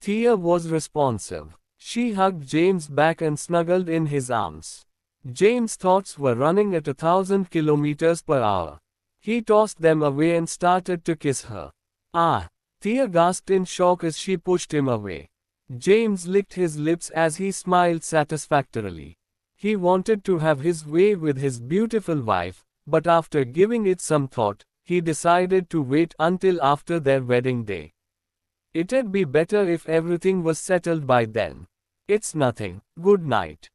Thea was responsive. She hugged James back and snuggled in his arms. James' thoughts were running at 1,000 kilometers per hour. He tossed them away and started to kiss her. Ah! Thea gasped in shock as she pushed him away. James licked his lips as he smiled satisfactorily. He wanted to have his way with his beautiful wife, but after giving it some thought, he decided to wait until after their wedding day. It'd be better if everything was settled by then. It's nothing. Good night.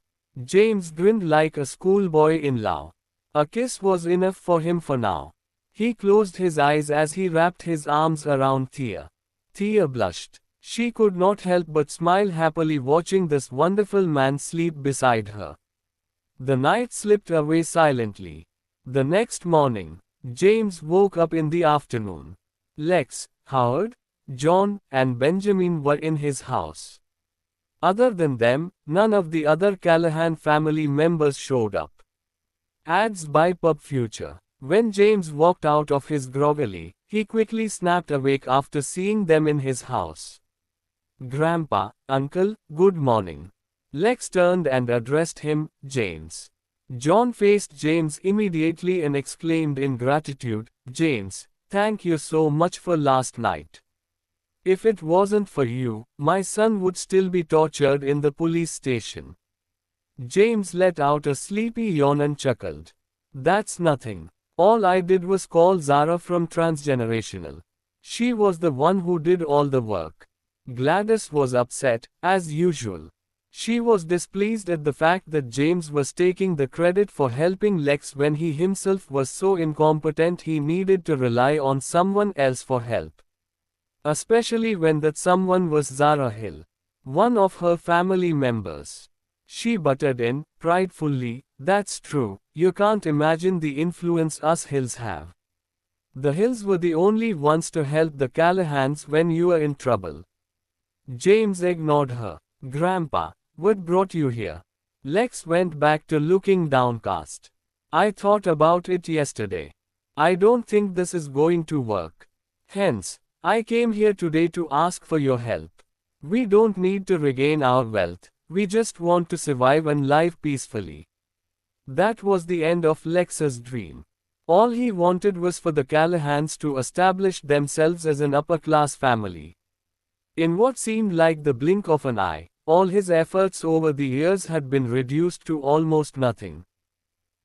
James grinned like a schoolboy in love. A kiss was enough for him for now. He closed his eyes as he wrapped his arms around Thea. Thea blushed. She could not help but smile happily watching this wonderful man sleep beside her. The night slipped away silently. The next morning, James woke up in the afternoon. Lex, Howard, John, and Benjamin were in his house. Other than them, none of the other Callahan family members showed up. Ads by Pub Future. When James walked out of his groggily, he quickly snapped awake after seeing them in his house. Grandpa, Uncle, good morning. Lex turned and addressed him, James. John faced James immediately and exclaimed in gratitude, James, thank you so much for last night. If it wasn't for you, my son would still be tortured in the police station. James let out a sleepy yawn and chuckled. That's nothing. All I did was call Zara from Transgenerational. She was the one who did all the work. Gladys was upset, as usual. She was displeased at the fact that James was taking the credit for helping Lex when he himself was so incompetent he needed to rely on someone else for help. Especially when that someone was Zara Hill, one of her family members. She butted in, pridefully, that's true, you can't imagine the influence us Hills have. The Hills were the only ones to help the Callahans when you were in trouble. James ignored her. Grandpa, what brought you here? Lex went back to looking downcast. I thought about it yesterday. I don't think this is going to work. Hence, I came here today to ask for your help. We don't need to regain our wealth, we just want to survive and live peacefully. That was the end of Lex's dream. All he wanted was for the Callahans to establish themselves as an upper-class family. In what seemed like the blink of an eye, all his efforts over the years had been reduced to almost nothing.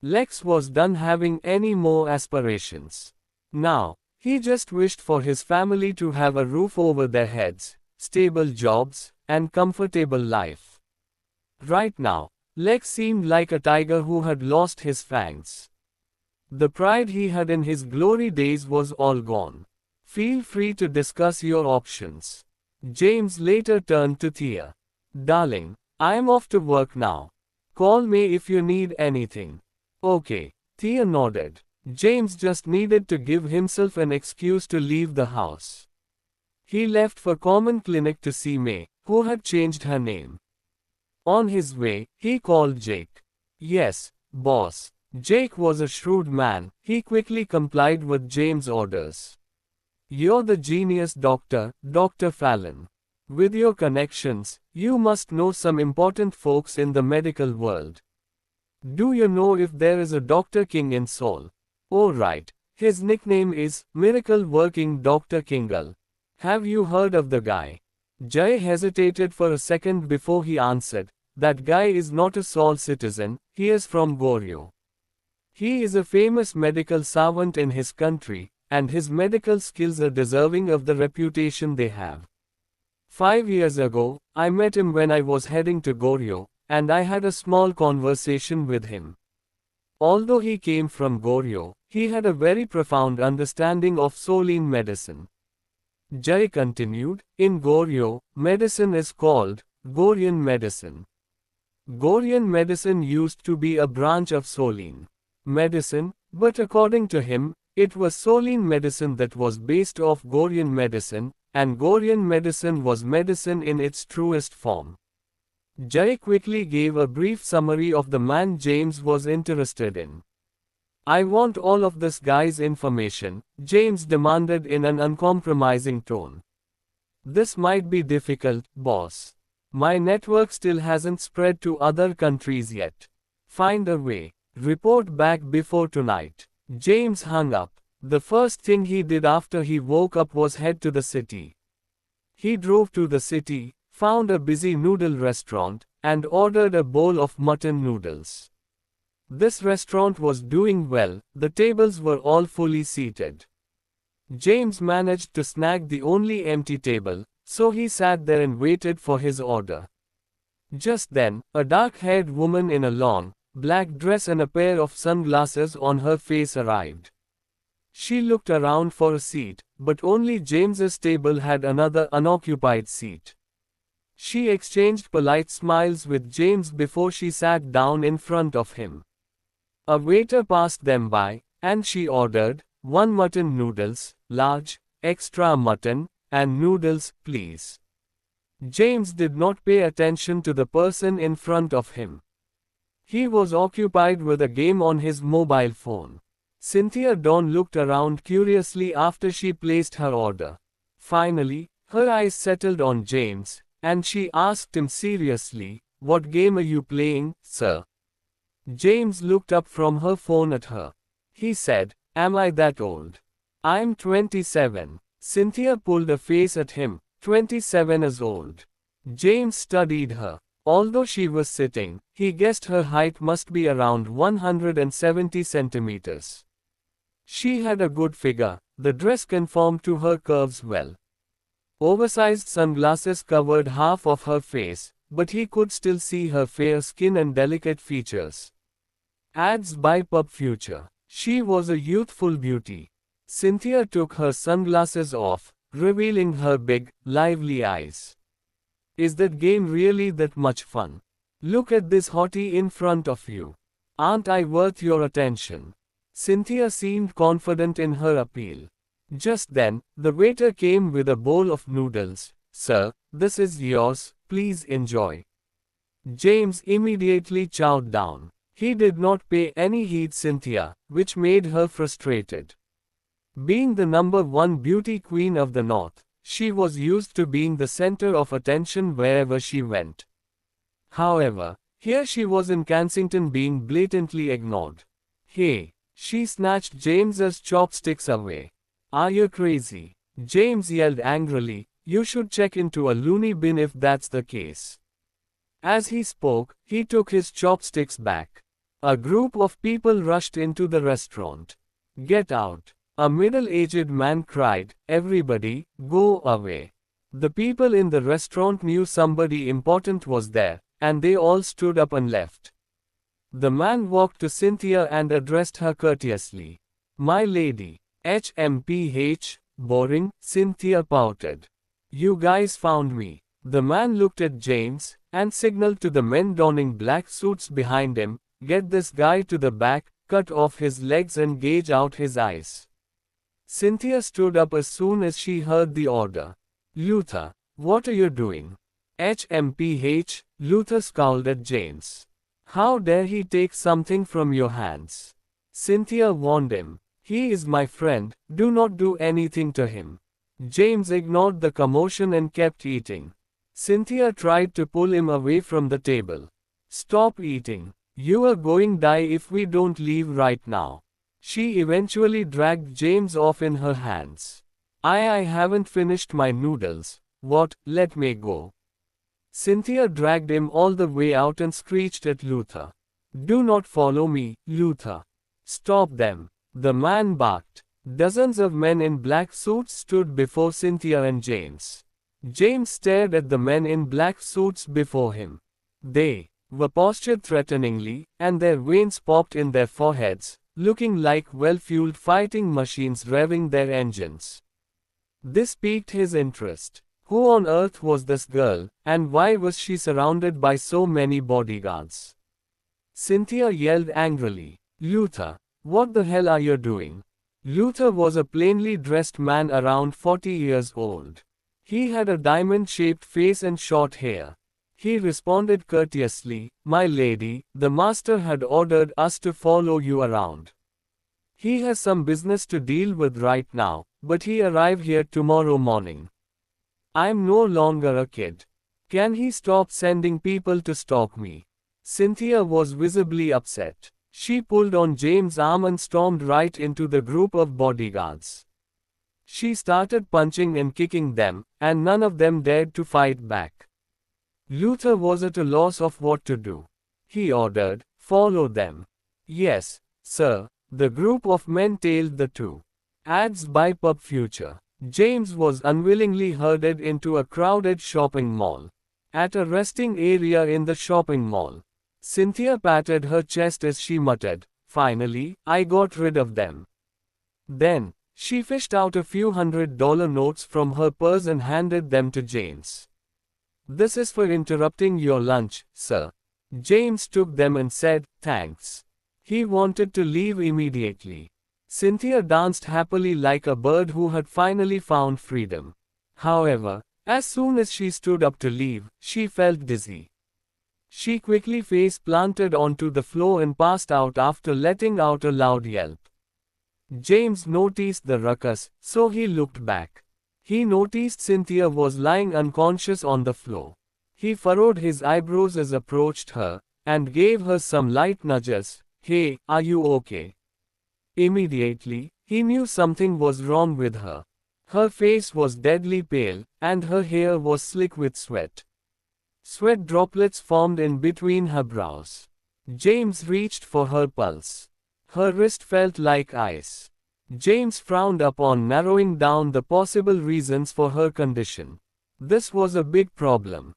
Lex was done having any more aspirations. Now, he just wished for his family to have a roof over their heads, stable jobs, and comfortable life. Right now, Lex seemed like a tiger who had lost his fangs. The pride he had in his glory days was all gone. Feel free to discuss your options. James later turned to Thea. Darling, I'm off to work now. Call me if you need anything. Okay, Thea nodded. James just needed to give himself an excuse to leave the house. He left for Common Clinic to see May, who had changed her name. On his way, he called Jake. Yes, boss. Jake was a shrewd man, he quickly complied with James' orders. You're the genius doctor, Dr. Fallon. With your connections, you must know some important folks in the medical world. Do you know if there is a Dr. King in Seoul? Oh right, his nickname is Miracle Working Dr. Kingal. Have you heard of the guy? Jay hesitated for a second before he answered. That guy is not a Seoul citizen, he is from Goryeo. He is a famous medical savant in his country, and his medical skills are deserving of the reputation they have. 5 years ago, I met him when I was heading to Goryeo, and I had a small conversation with him. Although he came from Goryeo, he had a very profound understanding of Solene medicine. Jay continued, in Goryeo, medicine is called Goryeo medicine. Goryeo medicine used to be a branch of Solene medicine, but according to him, it was Solene medicine that was based off Goryeo medicine, and Goryeo medicine was medicine in its truest form. Jay quickly gave a brief summary of the man James was interested in. I want all of this guy's information, James demanded in an uncompromising tone. This might be difficult, boss. My network still hasn't spread to other countries yet. Find a way. Report back before tonight. James hung up. The first thing he did after he woke up was head to the city. He drove to the city, found a busy noodle restaurant, and ordered a bowl of mutton noodles. This restaurant was doing well, the tables were all fully seated. James managed to snag the only empty table, so he sat there and waited for his order. Just then, a dark-haired woman in a long, black dress and a pair of sunglasses on her face arrived. She looked around for a seat, but only James's table had another unoccupied seat. She exchanged polite smiles with James before she sat down in front of him. A waiter passed them by, and she ordered, 1 mutton noodles, large, extra mutton, and noodles, please. James did not pay attention to the person in front of him. He was occupied with a game on his mobile phone. Cynthia Dawn looked around curiously after she placed her order. Finally, her eyes settled on James, and she asked him seriously, "What game are you playing, sir?" James looked up from her phone at her. He said, "Am I that old?" "I'm 27. Cynthia pulled a face at him. 27 is old. James studied her. Although she was sitting, he guessed her height must be around 170 centimeters. She had a good figure, the dress conformed to her curves well. Oversized sunglasses covered half of her face, but he could still see her fair skin and delicate features. Ads by Pub Future. She was a youthful beauty. Cynthia took her sunglasses off, revealing her big, lively eyes. "Is that game really that much fun? Look at this hottie in front of you. Aren't I worth your attention?" Cynthia seemed confident in her appeal. Just then, the waiter came with a bowl of noodles. "Sir, this is yours, please enjoy." James immediately chowed down. He did not pay any heed to Cynthia, which made her frustrated. Being the #1 beauty queen of the North, she was used to being the center of attention wherever she went. However, here she was in Kensington being blatantly ignored. "Hey!" She snatched James's chopsticks away. "Are you crazy?" James yelled angrily. "You should check into a loony bin if that's the case." As he spoke, he took his chopsticks back. A group of people rushed into the restaurant. "Get out!" A middle-aged man cried. "Everybody, go away." The people in the restaurant knew somebody important was there, and they all stood up and left. The man walked to Cynthia and addressed her courteously. "My lady." "HMPH, boring," Cynthia pouted. "You guys found me." The man looked at James, and signaled to the men donning black suits behind him, "Get this guy to the back, cut off his legs and gouge out his eyes." Cynthia stood up as soon as she heard the order. "Luther, what are you doing?" "HMPH, Luther scowled at James. "How dare he take something from your hands?" Cynthia warned him. "He is my friend, do not do anything to him." James ignored the commotion and kept eating. Cynthia tried to pull him away from the table. "Stop eating. You are going to die if we don't leave right now." She eventually dragged James off in her hands. I haven't finished my noodles." "What, let me go." Cynthia dragged him all the way out and screeched at Luther. "Do not follow me, Luther. Stop them." The man barked. Dozens of men in black suits stood before Cynthia and James. James stared at the men in black suits before him. They were postured threateningly, and their veins popped in their foreheads, looking like well-fueled fighting machines revving their engines. This piqued his interest. Who on earth was this girl, and why was she surrounded by so many bodyguards? Cynthia yelled angrily. "Luther, what the hell are you doing?" Luther was a plainly dressed man around 40 years old. He had a diamond-shaped face and short hair. He responded courteously, "My lady, the master had ordered us to follow you around. He has some business to deal with right now, but he arrive here tomorrow morning." I'm no longer a kid. Can he stop sending people to stalk me? Cynthia was visibly upset. She pulled on James' arm and stormed right into the group of bodyguards. She started punching and kicking them, and none of them dared to fight back. Luther was at a loss of what to do. He ordered, "Follow them." "Yes, sir." The group of men tailed the two. Ads by Pub Future. James was unwillingly herded into a crowded shopping mall. At a resting area in the shopping mall, Cynthia patted her chest as she muttered, "Finally, I got rid of them." Then, she fished out a few $100 notes from her purse and handed them to James. "This is for interrupting your lunch, sir." James took them and said, "Thanks." He wanted to leave immediately. Cynthia danced happily like a bird who had finally found freedom. However, as soon as she stood up to leave, she felt dizzy. She quickly face-planted onto the floor and passed out after letting out a loud yelp. James noticed the ruckus, so he looked back. He noticed Cynthia was lying unconscious on the floor. He furrowed his eyebrows as approached her, and gave her some light nudges. "Hey, are you okay?" Immediately, he knew something was wrong with her. Her face was deadly pale, and her hair was slick with sweat. Sweat droplets formed in between her brows. James reached for her pulse. Her wrist felt like ice. James frowned upon narrowing down the possible reasons for her condition. This was a big problem.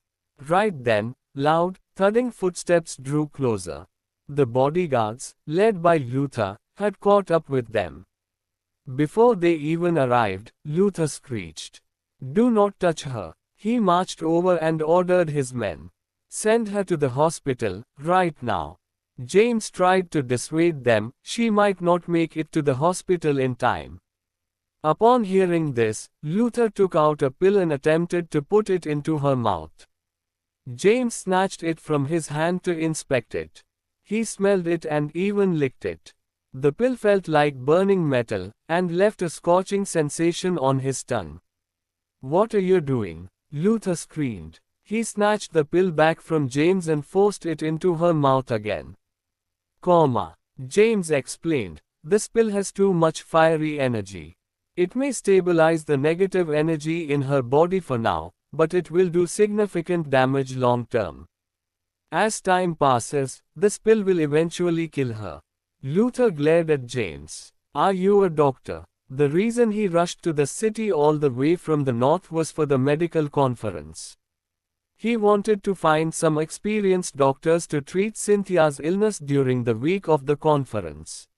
Right then, loud, thudding footsteps drew closer. The bodyguards, led by Luther, had caught up with them. Before they even arrived, Luther screeched, "Do not touch her." He marched over and ordered his men, "Send her to the hospital, right now." James tried to dissuade them. She might not make it to the hospital in time. Upon hearing this, Luther took out a pill and attempted to put it into her mouth. James snatched it from his hand to inspect it. He smelled it and even licked it. The pill felt like burning metal, and left a scorching sensation on his tongue. "What are you doing?" Luther screamed. He snatched the pill back from James and forced it into her mouth again. James explained, "This pill has too much fiery energy. It may stabilize the negative energy in her body for now, but it will do significant damage long term. As time passes, this pill will eventually kill her." Luther glared at James. "Are you a doctor?" The reason he rushed to the city all the way from the north was for the medical conference. He wanted to find some experienced doctors to treat Cynthia's illness during the week of the conference.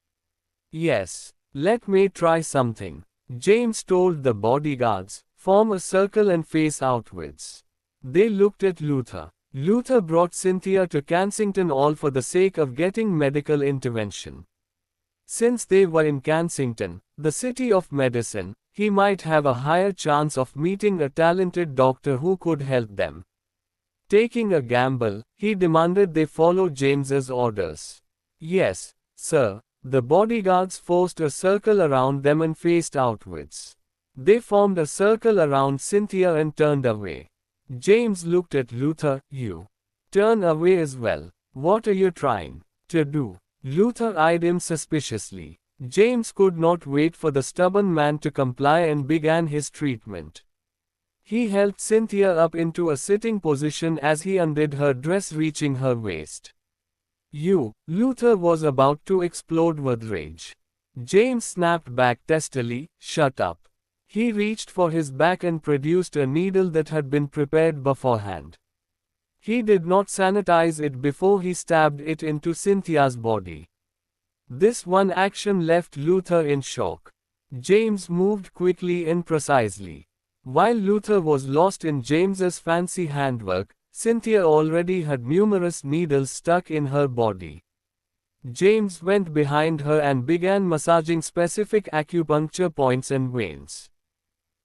"Yes, let me try something," James told the bodyguards. "Form a circle and face outwards." They looked at Luther. Luther brought Cynthia to Kensington all for the sake of getting medical intervention. Since they were in Kensington, the city of medicine, he might have a higher chance of meeting a talented doctor who could help them. Taking a gamble, he demanded they follow James's orders. "Yes, sir." The bodyguards forced a circle around them and faced outwards. They formed a circle around Cynthia and turned away. James looked at Luther. "You turn away as well. What are you trying to do?" Luther eyed him suspiciously. James could not wait for the stubborn man to comply and began his treatment. He helped Cynthia up into a sitting position as he undid her dress reaching her waist. Luther was about to explode with rage. James snapped back testily, "Shut up." He reached for his back and produced a needle that had been prepared beforehand. He did not sanitize it before he stabbed it into Cynthia's body. This one action left Luther in shock. James moved quickly and precisely. While Luther was lost in James's fancy handwork, Cynthia already had numerous needles stuck in her body. James went behind her and began massaging specific acupuncture points and veins.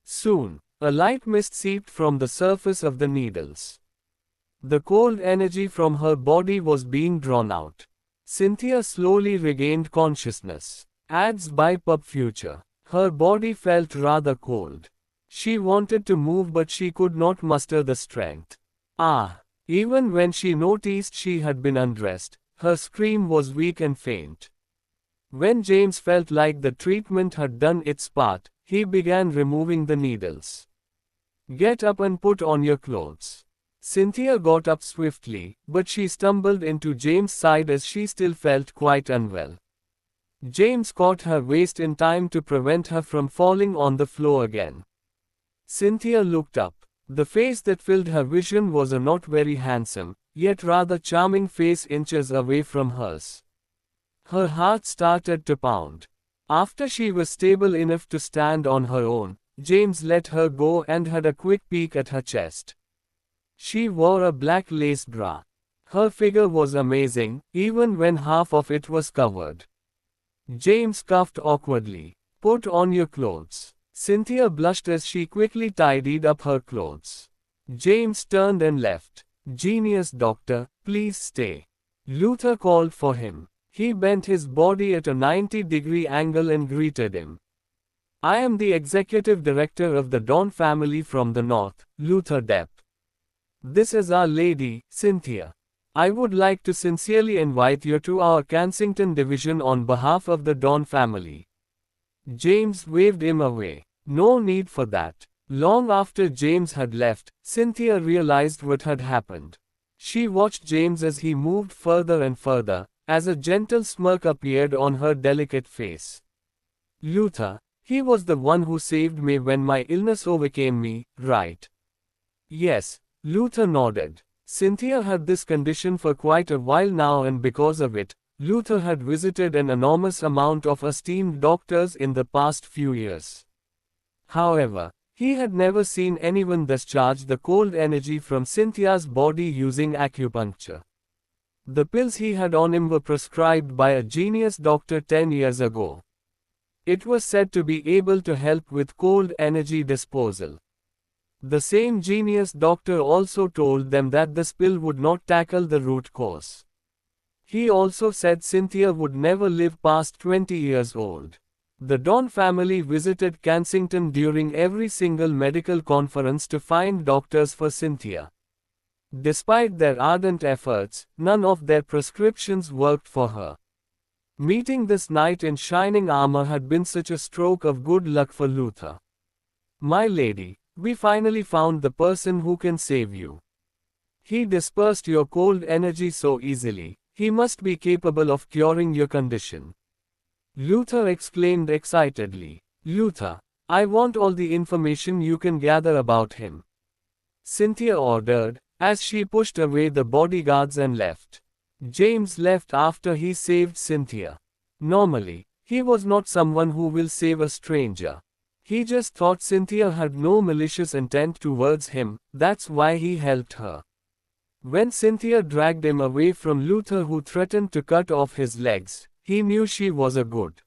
Soon, a light mist seeped from the surface of the needles. The cold energy from her body was being drawn out. Cynthia slowly regained consciousness. Ads by Pub Future. Her body felt rather cold. She wanted to move but she could not muster the strength. Even when she noticed she had been undressed, her scream was weak and faint. When James felt like the treatment had done its part, he began removing the needles. Get up and put on your clothes. Cynthia got up swiftly, but she stumbled into James' side as she still felt quite unwell. James caught her waist in time to prevent her from falling on the floor again. Cynthia looked up. The face that filled her vision was a not very handsome, yet rather charming face inches away from hers. Her heart started to pound. After she was stable enough to stand on her own, James let her go and had a quick peek at her chest. She wore a black lace bra. Her figure was amazing, even when half of it was covered. James coughed awkwardly. Put on your clothes. Cynthia blushed as she quickly tidied up her clothes. James turned and left. Genius doctor, please stay. Luther called for him. He bent his body at a 90-degree angle and greeted him. I am the executive director of the Dawn family from the north, Luther Depp. This is our lady, Cynthia. I would like to sincerely invite you to our Kensington division on behalf of the Dawn family. James waved him away. No need for that. Long after James had left, Cynthia realized what had happened. She watched James as he moved further and further, as a gentle smirk appeared on her delicate face. Luther, he was the one who saved me when my illness overcame me, right? Yes, Luther nodded. Cynthia had this condition for quite a while now, and because of it, Luther had visited an enormous amount of esteemed doctors in the past few years. However, he had never seen anyone discharge the cold energy from Cynthia's body using acupuncture. The pills he had on him were prescribed by a genius doctor 10 years ago. It was said to be able to help with cold energy disposal. The same genius doctor also told them that this pill would not tackle the root cause. He also said Cynthia would never live past 20 years old. The Dawn family visited Kensington during every single medical conference to find doctors for Cynthia. Despite their ardent efforts, none of their prescriptions worked for her. Meeting this knight in shining armor had been such a stroke of good luck for Luther. My lady, we finally found the person who can save you. He dispersed your cold energy so easily. He must be capable of curing your condition. Luther exclaimed excitedly. Luther, I want all the information you can gather about him. Cynthia ordered, as she pushed away the bodyguards and left. James left after he saved Cynthia. Normally, he was not someone who will save a stranger. He just thought Cynthia had no malicious intent towards him, that's why he helped her. When Cynthia dragged him away from Luther, who threatened to cut off his legs, he knew she was a good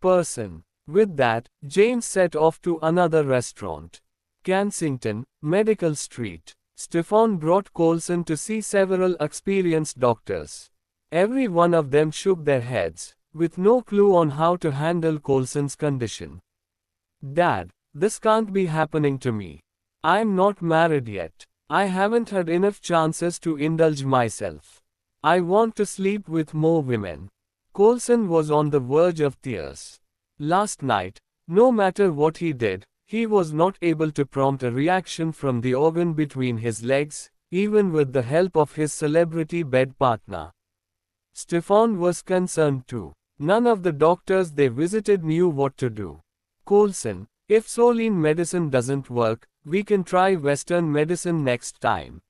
person. With that, James set off to another restaurant. Kensington, Medical Street. Stefan brought Coulson to see several experienced doctors. Every one of them shook their heads, with no clue on how to handle Coulson's condition. Dad, this can't be happening to me. I'm not married yet. I haven't had enough chances to indulge myself. I want to sleep with more women. Coulson was on the verge of tears. Last night, no matter what he did, he was not able to prompt a reaction from the organ between his legs, even with the help of his celebrity bed partner. Stefan was concerned too. None of the doctors they visited knew what to do. Coulson, if Soline medicine doesn't work, we can try Western medicine next time.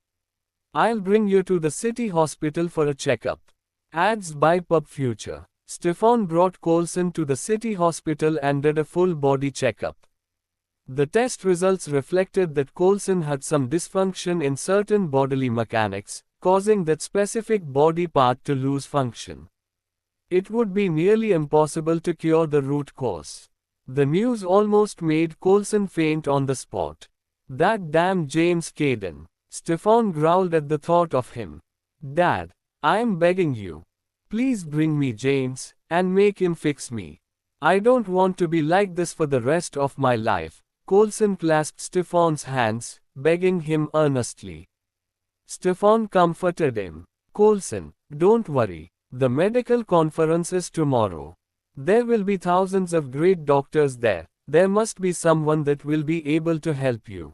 I'll bring you to the city hospital for a checkup. Ads by Pub Future. Stefan brought Coulson to the city hospital and did a full body checkup. The test results reflected that Coulson had some dysfunction in certain bodily mechanics, causing that specific body part to lose function. It would be nearly impossible to cure the root cause. The news almost made Coulson faint on the spot. That damn James Caden. Stefan growled at the thought of him. Dad, I'm begging you. Please bring me James, and make him fix me. I don't want to be like this for the rest of my life. Coulson clasped Stefan's hands, begging him earnestly. Stefan comforted him. Coulson, don't worry. The medical conference is tomorrow. There will be thousands of great doctors there. There must be someone that will be able to help you.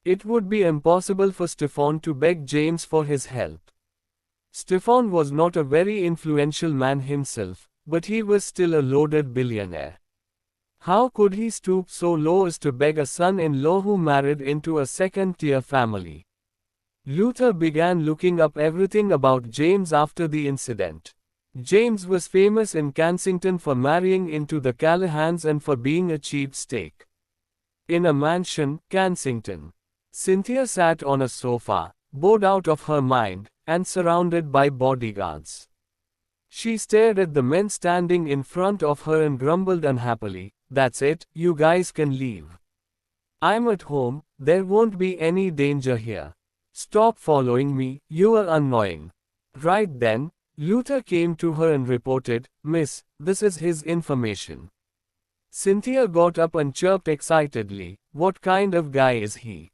It would be impossible for Stefan to beg James for his help. Stefan was not a very influential man himself, but he was still a loaded billionaire. How could he stoop so low as to beg a son-in-law who married into a second-tier family? Luther began looking up everything about James after the incident. James was famous in Kensington for marrying into the Callahans and for being a cheapskate. In a mansion, Kensington. Cynthia sat on a sofa, bored out of her mind, and surrounded by bodyguards. She stared at the men standing in front of her and grumbled unhappily, "That's it, you guys can leave. I'm at home, there won't be any danger here. Stop following me, you are annoying." Right then, Luther came to her and reported, "Miss, this is his information." Cynthia got up and chirped excitedly, "What kind of guy is he?"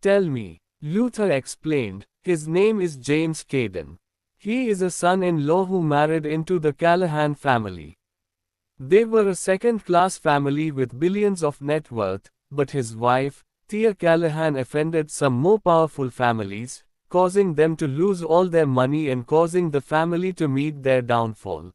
"Tell me," Luther explained. "His name is James Caden. He is a son-in-law who married into the Callahan family. They were a second-class family with billions of net worth, but his wife, Thea Callahan, offended some more powerful families, causing them to lose all their money and causing the family to meet their downfall."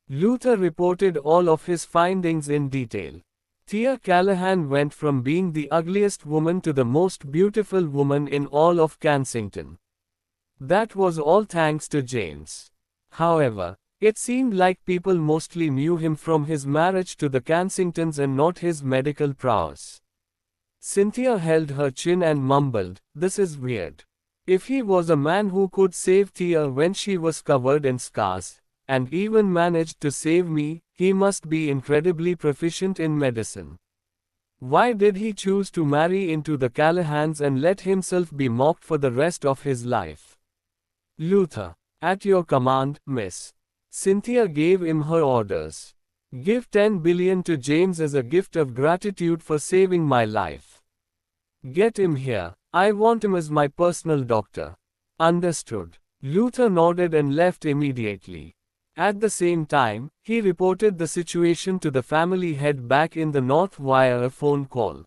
Luther reported all of his findings in detail. Thea Callahan went from being the ugliest woman to the most beautiful woman in all of Kensington. That was all thanks to James. However, it seemed like people mostly knew him from his marriage to the Kensingtons and not his medical prowess. Cynthia held her chin and mumbled, "This is weird. If he was a man who could save Thea when she was covered in scars, and even managed to save me, he must be incredibly proficient in medicine. Why did he choose to marry into the Callahans and let himself be mocked for the rest of his life?" "Luther, at your command, miss." Cynthia gave him her orders. "Give 10 billion to James as a gift of gratitude for saving my life. Get him here. I want him as my personal doctor." "Understood." Luther nodded and left immediately. At the same time, he reported the situation to the family head back in the north via a phone call.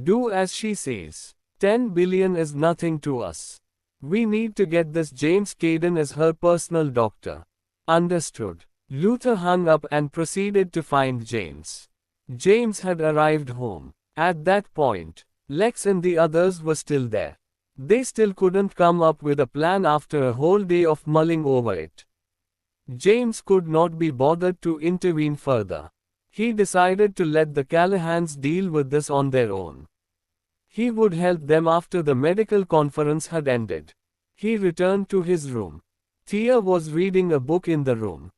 "Do as she says. 10 billion is nothing to us. We need to get this James Caden as her personal doctor." "Understood." Luther hung up and proceeded to find James. James had arrived home. At that point, Lex and the others were still there. They still couldn't come up with a plan after a whole day of mulling over it. James could not be bothered to intervene further. He decided to let the Callahans deal with this on their own. He would help them after the medical conference had ended. He returned to his room. Thea was reading a book in the room.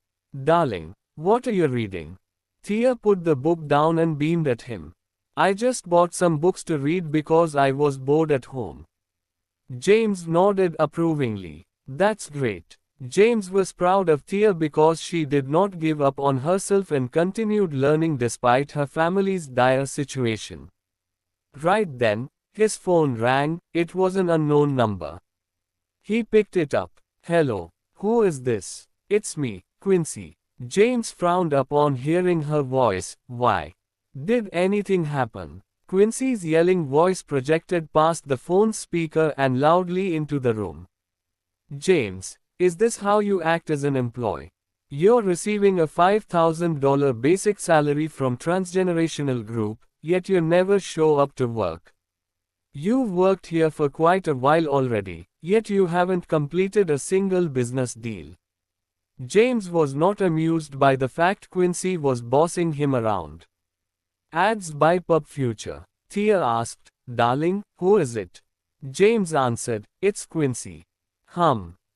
"Darling, what are you reading?" Thea put the book down and beamed at him. "I just bought some books to read because I was bored at home." James nodded approvingly. "That's great." James was proud of Thea because she did not give up on herself and continued learning despite her family's dire situation. Right then, his phone rang. It was an unknown number. He picked it up. "Hello, who is this?" "It's me, Quincy." James frowned upon hearing her voice. "Why? Did anything happen?" Quincy's yelling voice projected past the phone speaker and loudly into the room. "James, is this how you act as an employee? You're receiving a $5,000 basic salary from Transgenerational Group, yet you never show up to work. You've worked here for quite a while already, yet you haven't completed a single business deal." James was not amused by the fact Quincy was bossing him around. "Ads by Pub Future." Thea asked, "Darling, who is it?" James answered, "It's Quincy."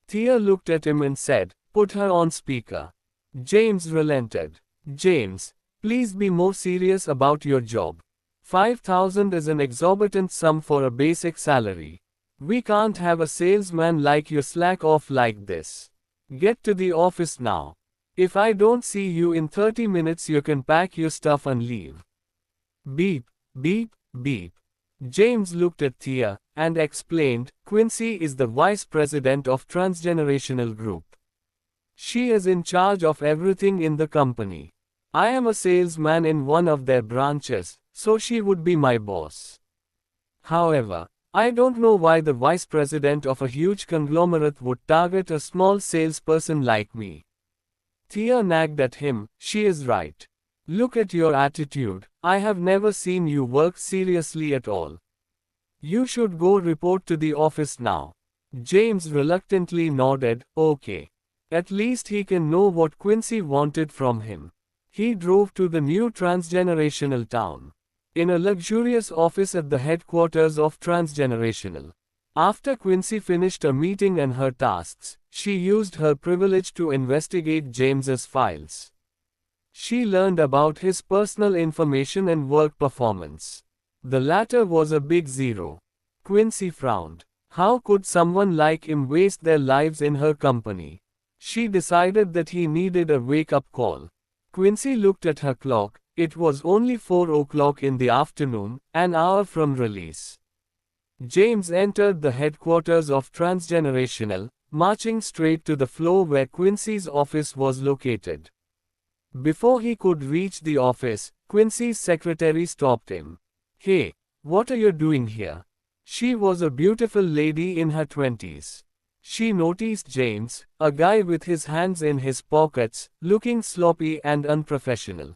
Thea looked at him and said, "Put her on speaker." James relented. "James, please be more serious about your job. 5,000 is an exorbitant sum for a basic salary. We can't have a salesman like you slack off like this. Get to the office now. If I don't see you in 30 minutes, you can pack your stuff and leave." Beep. Beep, beep. James looked at Thea and explained, Quincy is the vice president of Transgenerational Group. She is in charge of everything in the company. I am a salesman in one of their branches, so she would be my boss. However, I don't know why the vice president of a huge conglomerate would target a small salesperson like me. Thea nagged at him, she is right. Look at your attitude, I have never seen you work seriously at all. You should go report to the office now. James reluctantly nodded, okay. At least he can know what Quincy wanted from him. He drove to the new transgenerational town. In a luxurious office at the headquarters of Transgenerational. After Quincy finished a meeting and her tasks, she used her privilege to investigate James's files. She learned about his personal information and work performance. The latter was a big zero. Quincy frowned. How could someone like him waste their lives in her company? She decided that he needed a wake-up call. Quincy looked at her clock. It was only 4 o'clock in the afternoon, an hour from release. James entered the headquarters of Transgenerational, marching straight to the floor where Quincy's office was located. Before he could reach the office, Quincy's secretary stopped him. Hey, what are you doing here? She was a beautiful lady in her 20s. She noticed James, a guy with his hands in his pockets, looking sloppy and unprofessional.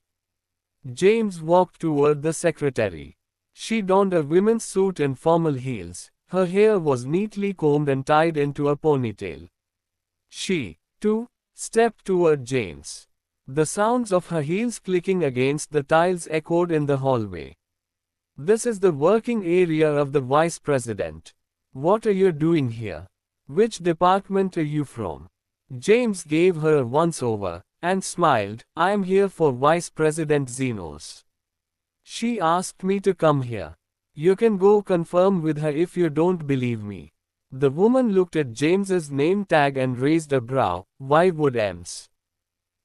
James walked toward the secretary. She donned a women's suit and formal heels. Her hair was neatly combed and tied into a ponytail. She, too, stepped toward James. The sounds of her heels clicking against the tiles echoed in the hallway. This is the working area of the vice president. What are you doing here? Which department are you from? James gave her a once-over and smiled, I am here for Vice President Xenos. She asked me to come here. You can go confirm with her if you don't believe me. The woman looked at James's name tag and raised a brow, why would Ems?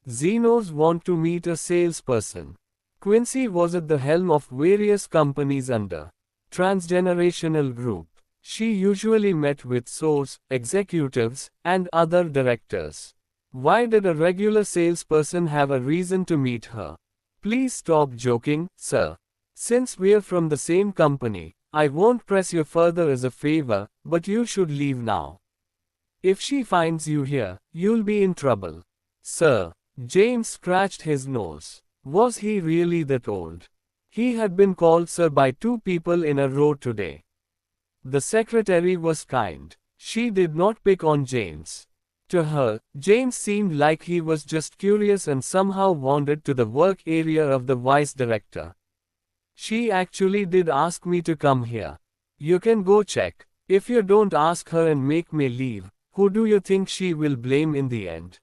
Xenos want to meet a salesperson. Quincy was at the helm of various companies under Transgenerational Group. She usually met with SOs, executives, and other directors. Why did a regular salesperson have a reason to meet her? Please stop joking, sir. Since we're from the same company, I won't press you further as a favor, but you should leave now. If she finds you here, you'll be in trouble. Sir. James scratched his nose. Was he really that old? He had been called sir by 2 people in a row today. The secretary was kind. She did not pick on James. To her, James seemed like he was just curious and somehow wandered to the work area of the vice director. She actually did ask me to come here. You can go check. If you don't ask her and make me leave, who do you think she will blame in the end?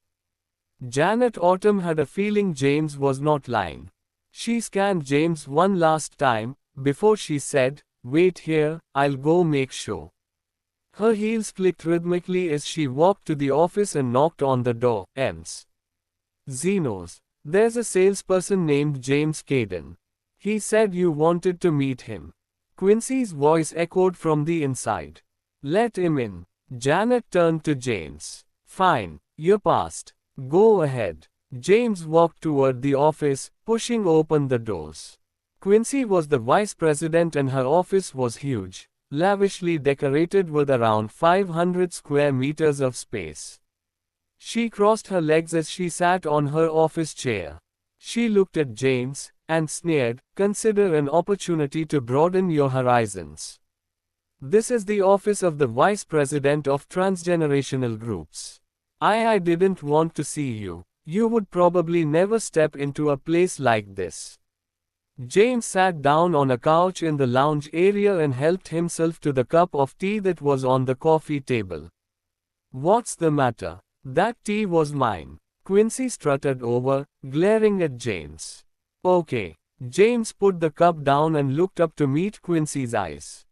Janet Autumn had a feeling James was not lying. She scanned James one last time, before she said, wait here, I'll go make sure. Her heels clicked rhythmically as she walked to the office and knocked on the door. Ems. Xenos. There's a salesperson named James Caden. He said you wanted to meet him. Quincy's voice echoed from the inside. Let him in. Janet turned to James. Fine, you're passed. Go ahead. James walked toward the office, pushing open the doors. Quincy was the vice president and her office was huge, lavishly decorated with around 500 square meters of space. She crossed her legs as she sat on her office chair. She looked at James and sneered, consider an opportunity to broaden your horizons. This is the office of the vice president of Transgenerational Groups. I didn't want to see you. You would probably never step into a place like this. James sat down on a couch in the lounge area and helped himself to the cup of tea that was on the coffee table. What's the matter? That tea was mine. Quincy strutted over, glaring at James. Okay. James put the cup down and looked up to meet Quincy's eyes.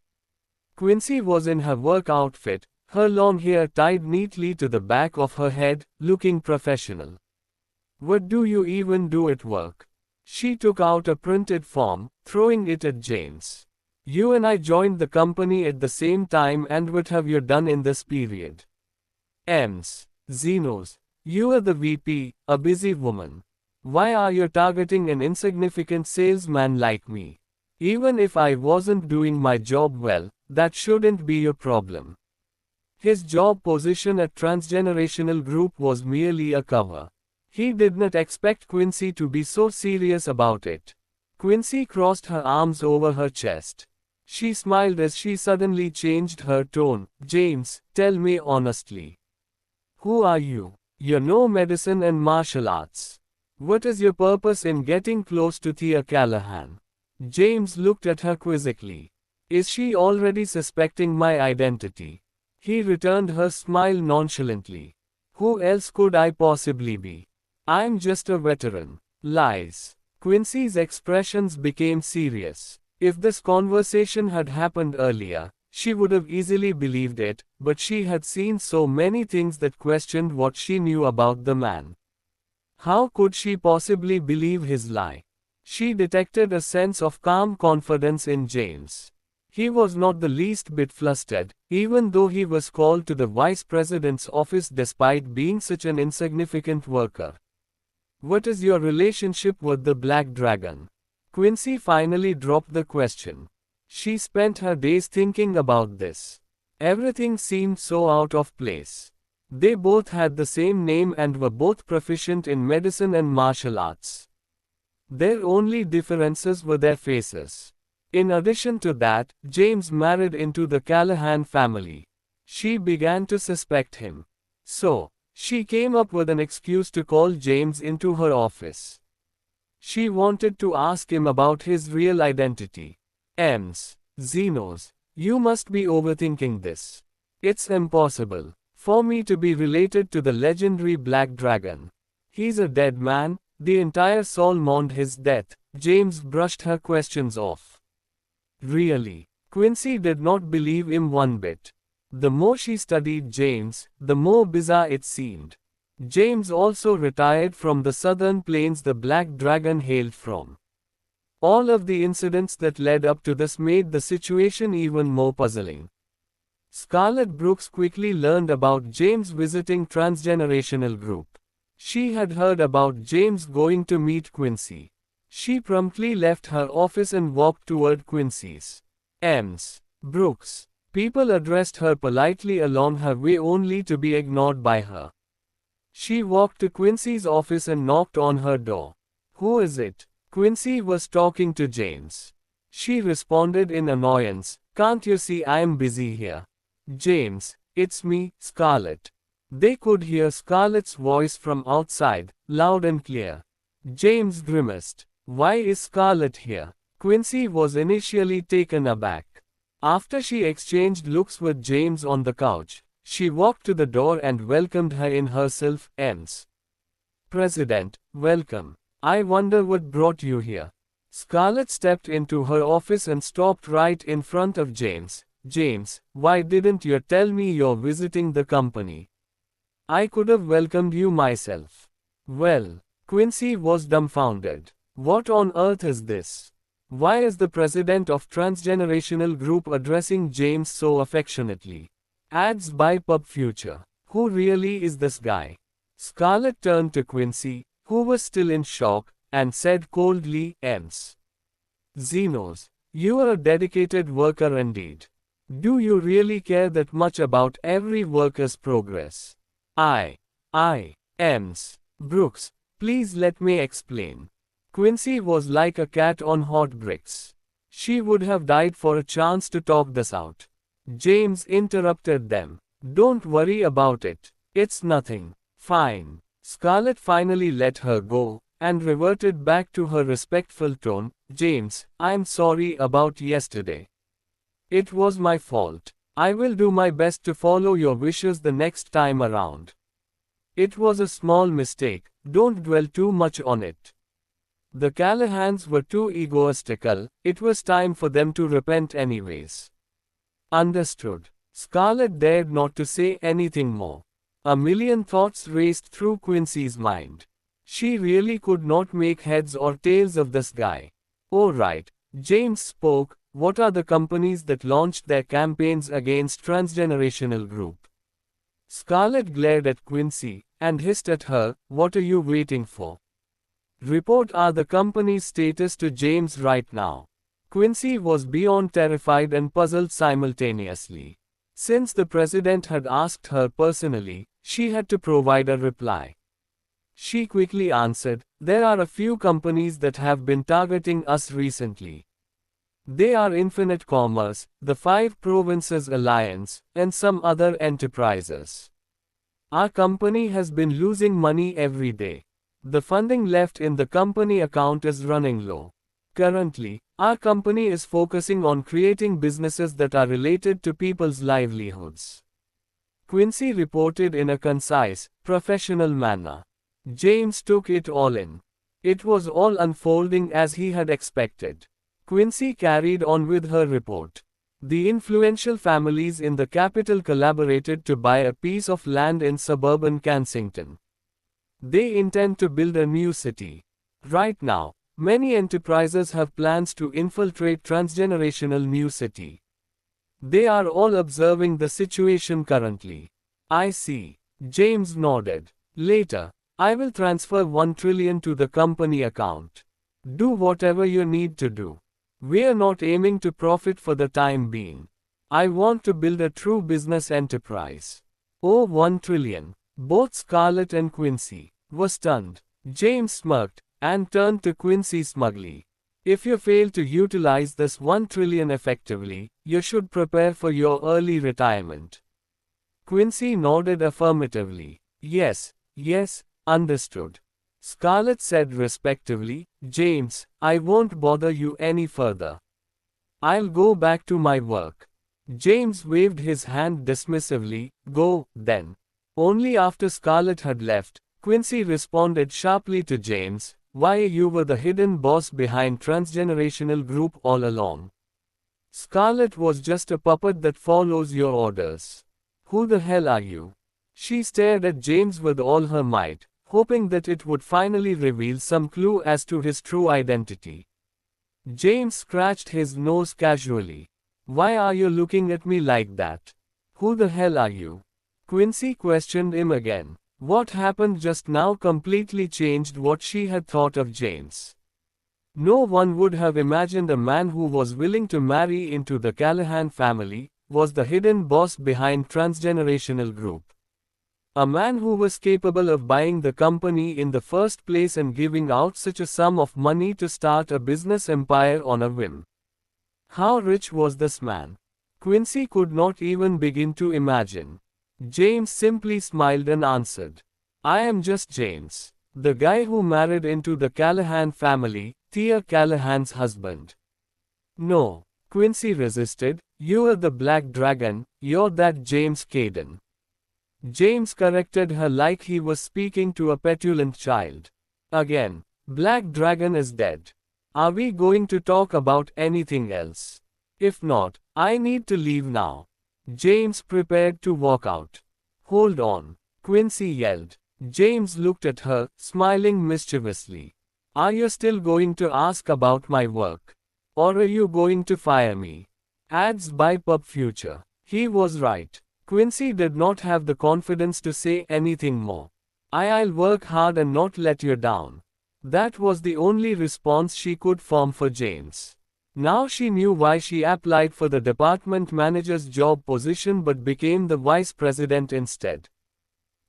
Quincy was in her work outfit, her long hair tied neatly to the back of her head, looking professional. What do you even do at work? She took out a printed form, throwing it at James. You and I joined the company at the same time, and what have you done in this period? Ems. Zenos. You are the VP, a busy woman. Why are you targeting an insignificant salesman like me? Even if I wasn't doing my job well, that shouldn't be your problem. His job position at Transgenerational Group was merely a cover. He did not expect Quincy to be so serious about it. Quincy crossed her arms over her chest. She smiled as she suddenly changed her tone. James, tell me honestly. Who are you? You know medicine and martial arts. What is your purpose in getting close to Thea Callahan? James looked at her quizzically. Is she already suspecting my identity? He returned her smile nonchalantly. Who else could I possibly be? I'm just a veteran. Lies. Quincy's expressions became serious. If this conversation had happened earlier, she would have easily believed it, but she had seen so many things that questioned what she knew about the man. How could she possibly believe his lie? She detected a sense of calm confidence in James. He was not the least bit flustered, even though he was called to the vice president's office despite being such an insignificant worker. What is your relationship with the Black Dragon? Quincy finally dropped the question. She spent her days thinking about this. Everything seemed so out of place. They both had the same name and were both proficient in medicine and martial arts. Their only differences were their faces. In addition to that, James married into the Callahan family. She began to suspect him. So, she came up with an excuse to call James into her office. She wanted to ask him about his real identity. Ems. Zenos. You must be overthinking this. It's impossible for me to be related to the legendary Black Dragon. He's a dead man. The entire Sol mourned his death. James brushed her questions off. Really? Quincy did not believe him one bit. The more she studied James, the more bizarre it seemed. James also retired from the southern plains the Black Dragon hailed from. All of the incidents that led up to this made the situation even more puzzling. Scarlett Brooks quickly learned about James visiting Transgenerational Group. She had heard about James going to meet Quincy. She promptly left her office and walked toward Quincy's. Ems. Brooks. People addressed her politely along her way only to be ignored by her. She walked to Quincy's office and knocked on her door. Who is it? Quincy was talking to James. She responded in annoyance. Can't you see I'm busy here? James, it's me, Scarlett. They could hear Scarlett's voice from outside, loud and clear. James grimaced. Why is Scarlett here? Quincy was initially taken aback. After she exchanged looks with James on the couch, she walked to the door and welcomed her in herself. Ems. President, welcome. I wonder what brought you here. Scarlett stepped into her office and stopped right in front of James. James, why didn't you tell me you're visiting the company? I could have welcomed you myself. Well, Quincy was dumbfounded. What on earth is this? Why is the president of Transgenerational Group addressing James so affectionately? Ads by Pub Future. Who really is this guy? Scarlett turned to Quincy, who was still in shock, and said coldly, Ems. Zenos, you are a dedicated worker indeed. Do you really care that much about every worker's progress? Ems. Brooks, please let me explain. Quincy was like a cat on hot bricks. She would have died for a chance to talk this out. James interrupted them. Don't worry about it. It's nothing. Fine. Scarlett finally let her go, and reverted back to her respectful tone. James, I'm sorry about yesterday. It was my fault. I will do my best to follow your wishes the next time around. It was a small mistake, don't dwell too much on it. The Callahans were too egoistical, it was time for them to repent anyways. Understood. Scarlett dared not to say anything more. A million thoughts raced through Quincy's mind. She really could not make heads or tails of this guy. Oh right, James spoke, what are the companies that launched their campaigns against transgenerational group? Scarlett glared at Quincy, and hissed at her, what are you waiting for? Report are the company's status to James right now. Quincy was beyond terrified and puzzled simultaneously. Since the president had asked her personally, she had to provide a reply. She quickly answered, there are a few companies that have been targeting us recently. They are Infinite Commerce, the Five Provinces Alliance, and some other enterprises. Our company has been losing money every day. The funding left in the company account is running low. Currently, our company is focusing on creating businesses that are related to people's livelihoods. Quincy reported in a concise, professional manner. James took it all in. It was all unfolding as he had expected. Quincy carried on with her report. The influential families in the capital collaborated to buy a piece of land in suburban Kensington. They intend to build a new city. Right now, many enterprises have plans to infiltrate transgenerational new city. They are all observing the situation currently. I see. James nodded. Later, I will transfer 1 trillion to the company account. Do whatever you need to do. We're not aiming to profit for the time being. I want to build a true business enterprise. Oh, 1 trillion. Both Scarlett and Quincy were stunned. James smirked and turned to Quincy smugly. If you fail to utilize this 1 trillion effectively, you should prepare for your early retirement. Quincy nodded affirmatively. Yes, understood. Scarlett said respectively, James, I won't bother you any further. I'll go back to my work. James waved his hand dismissively, go, then. Only after Scarlett had left, Quincy responded sharply to James, why you were the hidden boss behind transgenerational group all along. Scarlett was just a puppet that follows your orders. Who the hell are you? She stared at James with all her might, hoping that it would finally reveal some clue as to his true identity. James scratched his nose casually. Why are you looking at me like that? Who the hell are you? Quincy questioned him again. What happened just now completely changed what she had thought of James. No one would have imagined a man who was willing to marry into the Callahan family was the hidden boss behind transgenerational group. A man who was capable of buying the company in the first place and giving out such a sum of money to start a business empire on a whim. How rich was this man? Quincy could not even begin to imagine. James simply smiled and answered. I am just James, the guy who married into the Callahan family, Thea Callahan's husband. No, Quincy resisted, you are the Black Dragon, you're that James Caden. James corrected her like he was speaking to a petulant child. Again, Black Dragon is dead. Are we going to talk about anything else? If not, I need to leave now. James prepared to walk out. Hold on, Quincy yelled. James looked at her, smiling mischievously. Are you still going to ask about my work? Or are you going to fire me? Ads by Pub Future. He was right. Quincy did not have the confidence to say anything more. I'll work hard and not let you down. That was the only response she could form for James. Now she knew why she applied for the department manager's job position but became the vice president instead.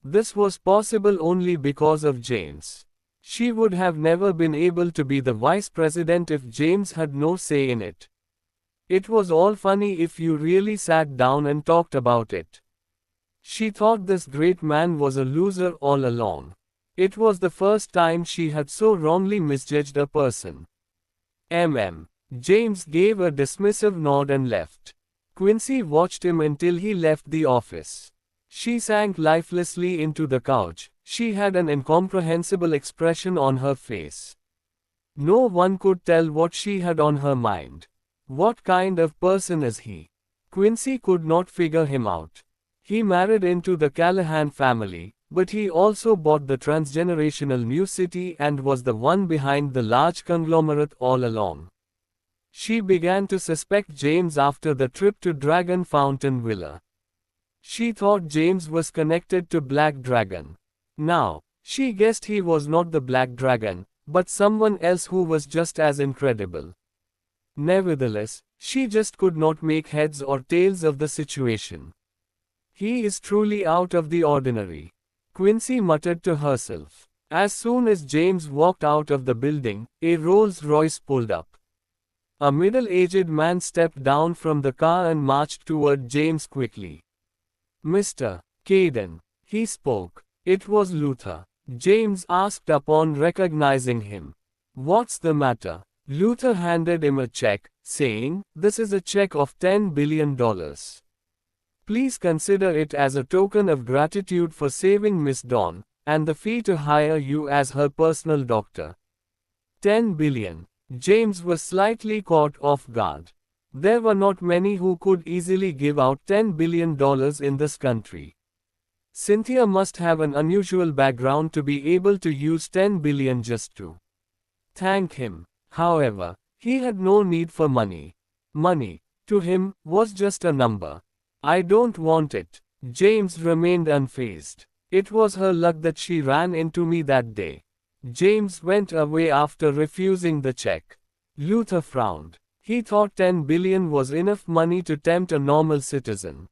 This was possible only because of James. She would have never been able to be the vice president if James had no say in it. It was all funny if you really sat down and talked about it. She thought this great man was a loser all along. It was the first time she had so wrongly misjudged a person. James gave a dismissive nod and left. Quincy watched him until he left the office. She sank lifelessly into the couch. She had an incomprehensible expression on her face. No one could tell what she had on her mind. What kind of person is he? Quincy could not figure him out. He married into the Callahan family, But he also bought the transgenerational New City and was the one behind the large conglomerate all along. She began to suspect James after the trip to Dragon Fountain Villa. She thought James was connected to Black Dragon. Now, she guessed he was not the Black Dragon, but someone else who was just as incredible. Nevertheless, she just could not make heads or tails of the situation. He is truly out of the ordinary, Quincy muttered to herself. As soon as James walked out of the building, a Rolls-Royce pulled up. A middle-aged man stepped down from the car and marched toward James quickly. Mr. Caden, he spoke. It was Luther. James asked upon recognizing him. What's the matter? Luther handed him a check, saying, "This is a check of $10 billion. Please consider it as a token of gratitude for saving Miss Dawn, and the fee to hire you as her personal doctor." 10 billion. James was slightly caught off guard. There were not many who could easily give out $10 billion in this country. Cynthia must have an unusual background to be able to use 10 billion just to thank him. However, he had no need for money. Money, to him, was just a number. I don't want it. James remained unfazed. It was her luck that she ran into me that day. James went away after refusing the check. Luther frowned. He thought 10 billion was enough money to tempt a normal citizen.